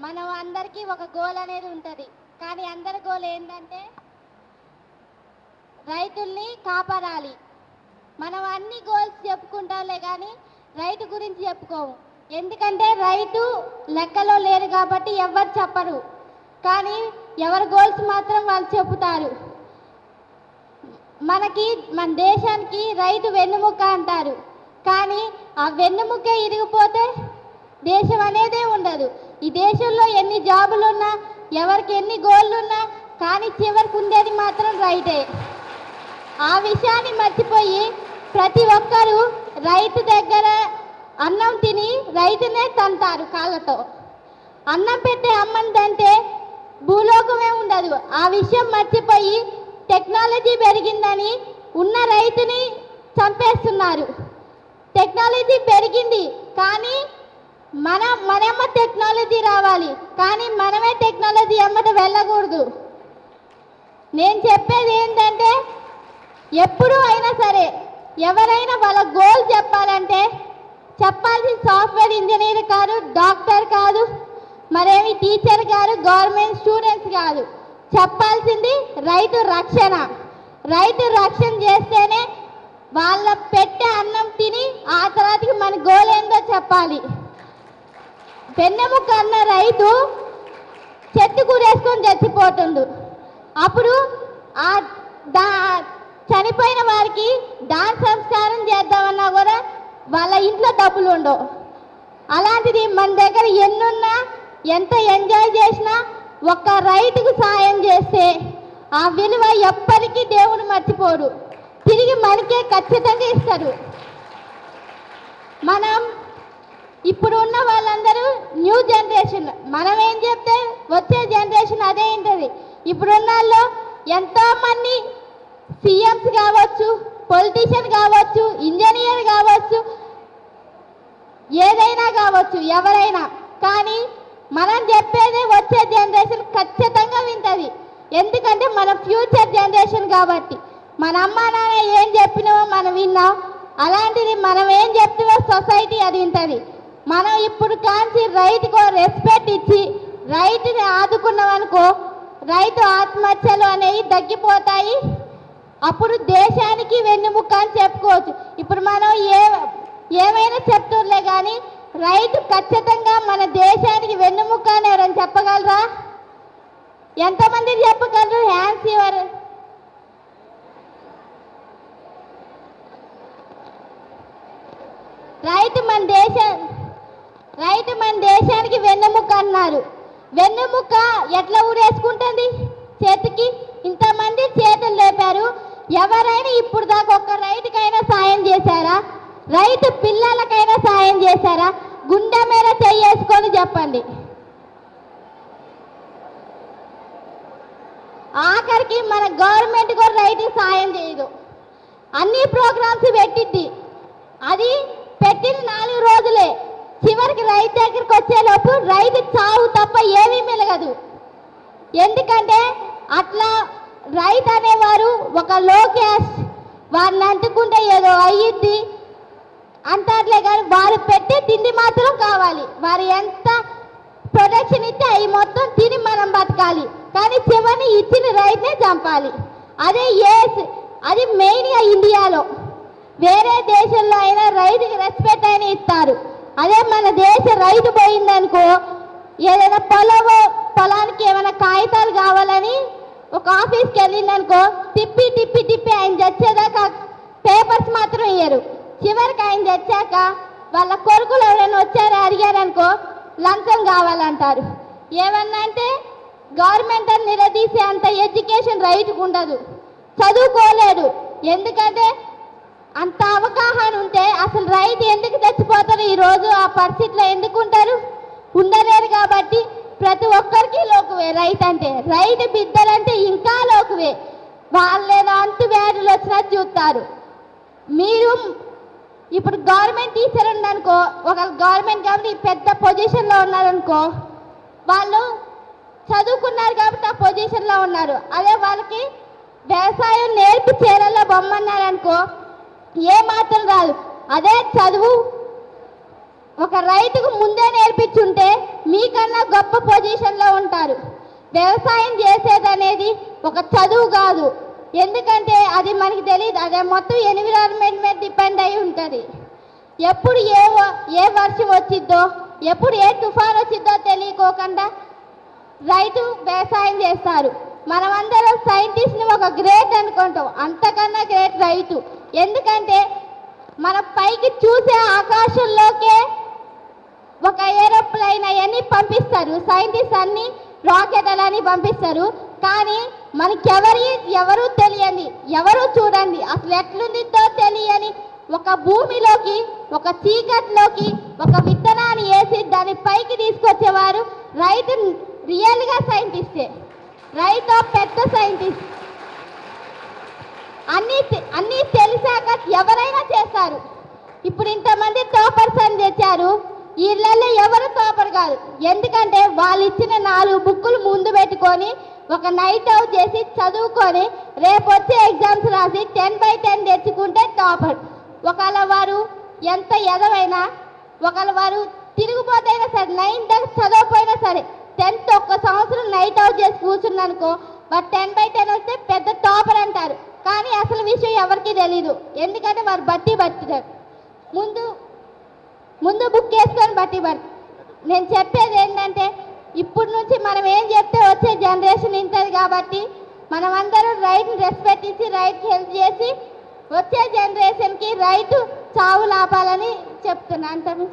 మనం అందరికీ ఒక గోల్ అనేది ఉంటుంది. కానీ అందరి గోల్ ఏంటంటే రైతుల్ని కాపాడాలి. మనం అన్ని గోల్స్ చెప్పుకుంటాంలే కానీ రైతు గురించి చెప్పుకోము. ఎందుకంటే రైతు లెక్కలో లేరు కాబట్టి ఎవరు చెప్పరు, కానీ ఎవరి గోల్స్ మాత్రం వాళ్ళు చెబుతారు. మన దేశానికి రైతు వెన్నుముక్క అంటారు, కానీ ఆ వెన్నుముక్కే ఇరిగిపోతే దేశం అనేదే ఉండదు. ఈ దేశంలో ఎన్ని జాబులున్నా, ఎవరికి ఎన్ని గోళ్ళున్నా, కానీ చివరికి ఉండేది మాత్రం రైతే. ఆ విషయాన్ని మర్చిపోయి ప్రతి ఒక్కరూ రైతు దగ్గర అన్నం తిని రైతునే తంటారు కాళ్ళతో. అన్నం పెట్టే అమ్మందంటే భూలోకమే ఉండదు. ఆ విషయం మర్చిపోయి టెక్నాలజీ పెరిగిందని ఉన్న రైతుని చంపేస్తున్నారు. టెక్నాలజీ పెరిగింది కానీ మనమ్మ టెక్నాలజీ రావాలి, కానీ మనమే టెక్నాలజీ అమ్మట వెళ్ళకూడదు. నేను చెప్పేది ఏంటంటే ఎప్పుడూ అయినా సరే ఎవరైనా వాళ్ళ గోల్ చెప్పాలంటే చెప్పాల్సిన సాఫ్ట్వేర్ ఇంజనీర్ కాదు, డాక్టర్ కాదు, మరేమి టీచర్ కాదు, గవర్నమెంట్ స్టూడెంట్స్ కాదు. చెప్పాల్సింది రైతు రక్షణ. రైతు రక్షణ చేస్తేనే వాళ్ళ పెట్టే అన్నం తిని ఆ తర్వాతకి మన గోల్ ఏందో చెప్పాలి. వెన్నెముక అన్న రైతు చెట్టు కూరేసుకొని చచ్చిపోతుండు. అప్పుడు ఆ చనిపోయిన వారికి దాన సంస్కారం చేద్దామన్నా కూడా వాళ్ళ ఇంట్లో డబ్బులు ఉండవు. అలాంటిది మన దగ్గర ఎన్నున్నా, ఎంత ఎంజాయ్ చేసినా ఒక్క రైతుకు సాయం చేస్తే ఆ విలువ ఎప్పటికీ దేవుడు మర్చిపోడు, తిరిగి మనకే ఖచ్చితంగా ఇస్తాడు. మనం ఇప్పుడు ఉన్న వాళ్ళందరూ న్యూ జనరేషన్. మనం ఏం చెప్తే వచ్చే జనరేషన్ అదే ఉంటుంది. ఇప్పుడున్న వాళ్ళు ఎంతోమంది సీఎంస్ కావచ్చు, పొలిటీషియన్ కావచ్చు, ఇంజనీర్ కావచ్చు, ఏదైనా కావచ్చు, ఎవరైనా, కానీ మనం చెప్పేది వచ్చే జనరేషన్ ఖచ్చితంగా వింటుంది. ఎందుకంటే మన ఫ్యూచర్ జనరేషన్ కాబట్టి. మన అమ్మ నాన్న ఏం చెప్పినామో మనం విన్నాం, అలాంటిది మనం ఏం చెప్తామో సొసైటీ అది వింటుంది. మనం ఇప్పుడు కాంచి రైతుకు రెస్పెక్ట్ ఇచ్చి రైతుని ఆదుకున్నామనుకో, రైతు ఆత్మహత్యలు అనేవి తగ్గిపోతాయి. అప్పుడు దేశానికి వెన్నుముక్క అని చెప్పుకోవచ్చు. ఇప్పుడు మనం ఏమైనా చెప్తుండే కానీ రైతు ఖచ్చితంగా మన దేశానికి వెన్నుముక్క అని ఎవరైనా చెప్పగలరా? ఎంతమంది చెప్పగలరు? హ్యాండ్స్ ఇవ్వరు. రైతు మన దేశానికి వెన్నుముక్క అన్నారు. వెన్నుముక్క ఎట్లా ఊరేసుకుంటుంది చేతికి? ఇంతమంది చేతులు లేపారు. ఎవరైనా ఇప్పుడు దాకా ఒక్క రైతుకైనా సాయం చేశారా? రైతు పిల్లలకైనా సాయం చేశారా? గుండె మీద చెయ్యేసుకొని చెప్పండి. ఆఖరికి మన గవర్నమెంట్ కూడా రైతుకి సాయం చేయదు. అన్ని ప్రోగ్రామ్స్ పెట్టిద్ది, అది పెట్టిన 4 రోజులే. చివరికి రైతు దగ్గరికి వచ్చేలోపు రైతు చావు తప్ప ఏమీ మిలగదు. ఎందుకంటే అట్లా రైతు అనేవారు ఒక లో క్యాస్ట్, వారిని అంటుకుంటే ఏదో అయ్యిద్ది అంటారులే, కానీ వారు పెట్టే తిండి మాత్రం కావాలి. వారు ఎంత ప్రొడక్షన్ ఇస్తే అవి మొత్తం తిని మనం బతకాలి, కానీ చివరిని ఇచ్చిన రైతునే చంపాలి. అది మెయిన్గా ఇండియాలో. వేరే దేశంలో అయినా రైతుకి రెస్పెక్ట్ అయినా ఇస్తారు. అదే మన దేశ రైతు పోయిందనుకో, ఏదైనా పొలానికి ఏమైనా కాగితాలు కావాలని ఒక ఆఫీస్కి వెళ్ళిందనుకో, తిప్పి తిప్పి తిప్పి ఆయన చచ్చేదాకా పేపర్స్ మాత్రం ఇయ్యరు. చివరికి ఆయన చచ్చాక వాళ్ళ కొడుకులు ఎవరైనా వచ్చారో అడిగారనుకో లంచం కావాలంటారు. ఏమన్నా అంటే గవర్నమెంట్ అని నిలదీసే అంత ఎడ్యుకేషన్ రైతుకు ఉండదు, చదువుకోలేడు. ఎందుకంటే అంత అవగాహన ఉంటే అసలు రైతు ఎందుకు చచ్చిపోతారు? ఈరోజు ఆ పరిస్థితిలో ఎందుకు ఉంటారు? ఉండలేరు. కాబట్టి ప్రతి ఒక్కరికి లోకువే రైతు అంటే. రైతు బిడ్డలంటే ఇంకా లోకువే. వాళ్ళేదో అంతు వ్యాధులు వచ్చినట్టు చూస్తారు. మీరు ఇప్పుడు గవర్నమెంట్ టీచర్ ఉందనుకో, ఒక గవర్నమెంట్ కాబట్టి పెద్ద పొజిషన్లో ఉన్నారనుకో, వాళ్ళు చదువుకున్నారు కాబట్టి ఆ పొజిషన్లో ఉన్నారు. అదే వాళ్ళకి వ్యవసాయం నేర్పి చీరల్లో బొమ్మన్నారనుకో ఏమాత్రం రాదు. అదే చదువు ఒక రైతుకు ముందే నేర్పించుంటే మీకన్నా మీకన్నా గొప్ప పొజిషన్లో ఉంటారు. వ్యవసాయం చేసేది అనేది ఒక చదువు కాదు, ఎందుకంటే అది మనకి తెలియదు, అదే మొత్తం ఎన్విరాన్మెంట్ మీద డిపెండ్ అయి ఉంటుంది. ఎప్పుడు ఏ వర్షం వచ్చిద్దో, ఎప్పుడు ఏ తుఫాన్ వచ్చిద్దో తెలియకోకుండా రైతు వ్యవసాయం చేస్తారు. మనమందరం సైంటిస్ట్ని ఒక గ్రేట్ అనుకుంటాం, అంతకన్నా గ్రేట్ రైతు. ఎందుకంటే మన పైకి చూసే ఆకాశంలోకే ఒక ఏరోప్లైన్ అవన్నీ పంపిస్తారు, సైంటిస్ట్ అన్ని రాకెట్లని పంపిస్తారు. కానీ ఎవరు తెలియని, ఎవరు చూడండి, అసలు ఎట్లుందితో తెలియని ఒక భూమిలోకి, ఒక చీకట్లోకి ఒక విత్తనాన్ని వేసి దాన్ని పైకి తీసుకొచ్చేవారు రైతు. రియల్గా సైంటిస్టే, రైతు పెద్ద సైంటిస్ట్. అన్నీ తెలిసాక ఎవరైనా చేస్తారు. ఇప్పుడు ఇంతమంది టాపర్స్ అని తెచ్చారు, వీళ్ళల్లో ఎవరు టాపర్ కాదు. ఎందుకంటే వాళ్ళు ఇచ్చిన 4 బుక్కులు ముందు పెట్టుకొని ఒక నైట్ అవుట్ చేసి చదువుకొని రేపు వచ్చే ఎగ్జామ్స్ రాసి 10/10 తెచ్చుకుంటే టాపర్. ఒకవేళ వారు ఎంత ఎదవైనా, ఒకవేళ వారు తిరిగిపోతైనా సరే, 9 దాకా చదవకపోయినా సరే 10th ఒక్క సంవత్సరం నైట్ అవుట్ చేసి కూర్చున్నానుకో, బట్ 10/10 వస్తే పెద్ద టాపర్ అంటారు. కానీ అసలు విషయం ఎవరికి తెలీదు, ఎందుకంటే వారు బట్టిదారు. ముందు బుక్ వేసుకొని బట్టిబడి. నేను చెప్పేది ఏంటంటే, ఇప్పుడు నుంచి మనం ఏం చెప్తే వచ్చే జనరేషన్ ఇంతది కాబట్టి మనమందరం రైట్ని రెస్పెక్ట్ ఇచ్చి రైట్కి హెల్ప్ చేసి వచ్చే జనరేషన్కి రైతు చావు లాపాలని చెప్తున్నాను.